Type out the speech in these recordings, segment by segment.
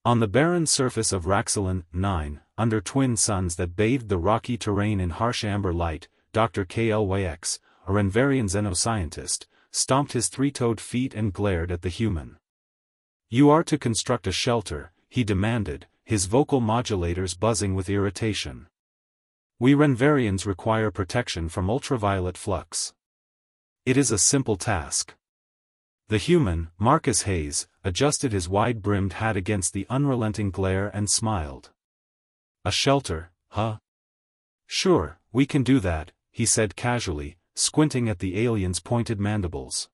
On the barren surface of Raxalon 9, under twin suns that bathed the rocky terrain in harsh amber light, Dr. KLYX, a Renvarian xenoscientist, stomped his three-toed feet and glared at the human. "You are to construct a shelter," he demanded, his vocal modulators buzzing with irritation. "We Renvarians require protection from ultraviolet flux. It is a simple task." The human, Marcus Hayes, adjusted his wide-brimmed hat against the unrelenting glare and smiled. "A shelter, huh? Sure, we can do that," he said casually, squinting at the alien's pointed mandibles.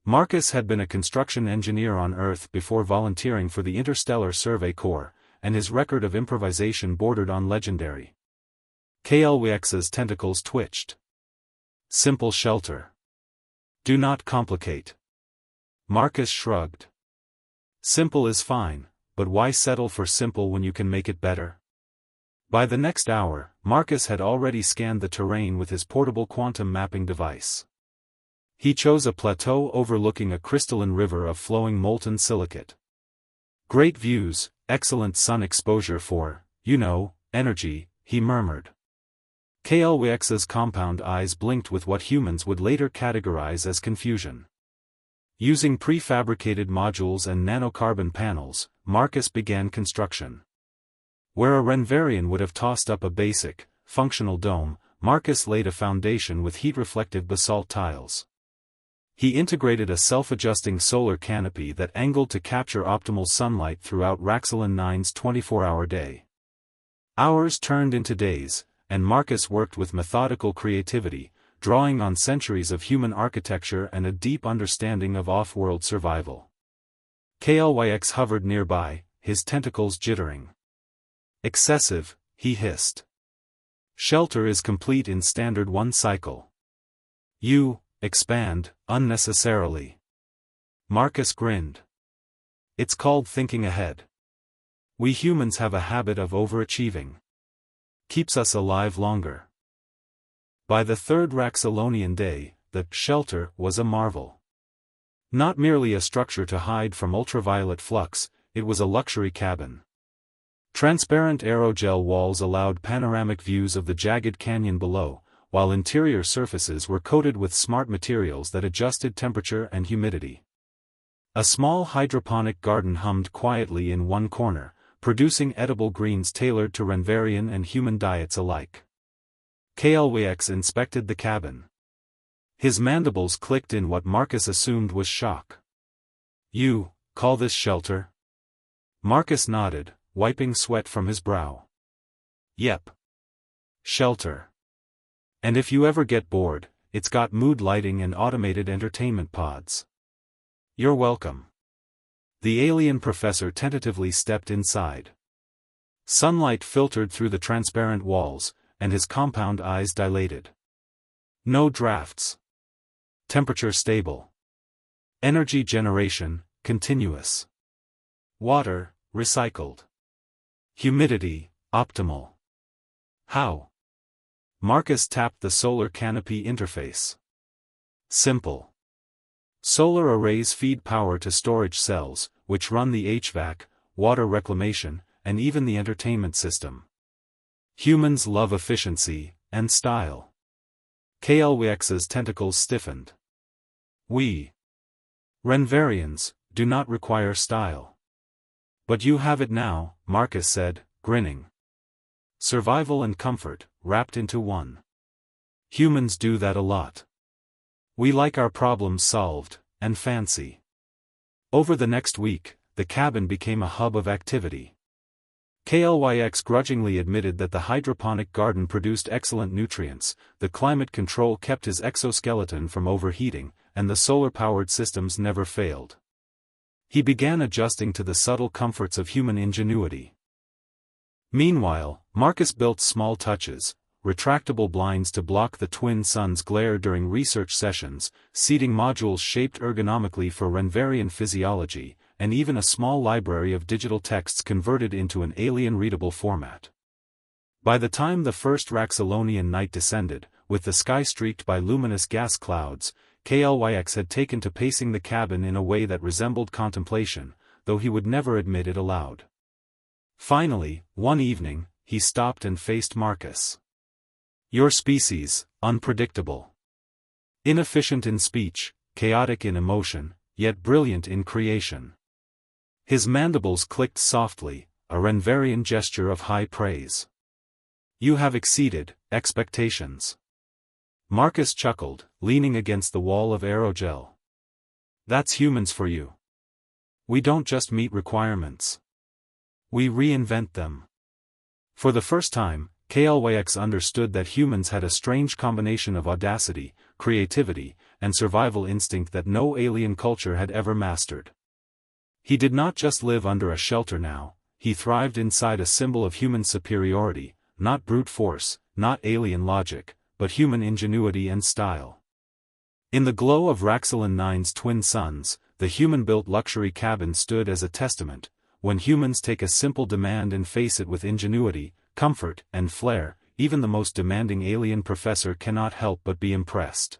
Marcus had been a construction engineer on Earth before volunteering for the Interstellar Survey Corps, and his record of improvisation bordered on legendary. KLWX's tentacles twitched. "Simple shelter. Do not complicate." Marcus shrugged. "Simple is fine, but why settle for simple when you can make it better?" By the next hour, Marcus had already scanned the terrain with his portable quantum mapping device. He chose a plateau overlooking a crystalline river of flowing molten silicate. "Great views, excellent sun exposure for, energy," he murmured. KLWX's compound eyes blinked with what humans would later categorize as confusion. Using prefabricated modules and nanocarbon panels, Marcus began construction. Where a Renvarian would have tossed up a basic, functional dome, Marcus laid a foundation with heat-reflective basalt tiles. He integrated a self-adjusting solar canopy that angled to capture optimal sunlight throughout Raxalon 9's 24-hour day. Hours turned into days, and Marcus worked with methodical creativity, drawing on centuries of human architecture and a deep understanding of off-world survival. KLYX hovered nearby, his tentacles jittering. "Excessive," he hissed. "Shelter is complete in standard one cycle. You expand unnecessarily." Marcus grinned. "It's called thinking ahead. We humans have a habit of overachieving. Keeps us alive longer." By the third Raxalonian day, the shelter was a marvel. Not merely a structure to hide from ultraviolet flux, it was a luxury cabin. Transparent aerogel walls allowed panoramic views of the jagged canyon below, while interior surfaces were coated with smart materials that adjusted temperature and humidity. A small hydroponic garden hummed quietly in one corner, producing edible greens tailored to Renvarian and human diets alike. KLWX inspected the cabin. His mandibles clicked in what Marcus assumed was shock. "You call this shelter?" Marcus nodded, wiping sweat from his brow. "Yep. Shelter. And if you ever get bored, it's got mood lighting and automated entertainment pods." "You're welcome." The alien professor tentatively stepped inside. Sunlight filtered through the transparent walls, and his compound eyes dilated. No drafts. Temperature stable. Energy generation, continuous. Water, recycled. Humidity, optimal. How? Marcus tapped the solar canopy interface. Simple. Solar arrays feed power to storage cells, which run the HVAC, water reclamation, and even the entertainment system. Humans love efficiency and style. KLWX's tentacles stiffened. "We Renvarians do not require style." "But you have it now," Marcus said, grinning. "Survival and comfort, wrapped into one. Humans do that a lot. We like our problems solved, and fancy." Over the next week, the cabin became a hub of activity. KLYX grudgingly admitted that the hydroponic garden produced excellent nutrients, the climate control kept his exoskeleton from overheating, and the solar-powered systems never failed. He began adjusting to the subtle comforts of human ingenuity. Meanwhile, Marcus built small touches, retractable blinds to block the twin sun's glare during research sessions, seating modules shaped ergonomically for Renvarian physiology, and even a small library of digital texts converted into an alien-readable format. By the time the first Raxalonian night descended, with the sky streaked by luminous gas clouds, KLYX had taken to pacing the cabin in a way that resembled contemplation, though he would never admit it aloud. Finally, one evening, he stopped and faced Marcus. "Your species, unpredictable. Inefficient in speech, chaotic in emotion, yet brilliant in creation." His mandibles clicked softly, a Renverian gesture of high praise. "You have exceeded expectations." Marcus chuckled, leaning against the wall of aerogel. "That's humans for you. We don't just meet requirements. We reinvent them." For the first time, KLYX understood that humans had a strange combination of audacity, creativity, and survival instinct that no alien culture had ever mastered. He did not just live under a shelter now, he thrived inside a symbol of human superiority, not brute force, not alien logic, but human ingenuity and style. In the glow of Raxilon 9's twin suns, the human-built luxury cabin stood as a testament. When humans take a simple demand and face it with ingenuity, comfort, and flair, even the most demanding alien professor cannot help but be impressed.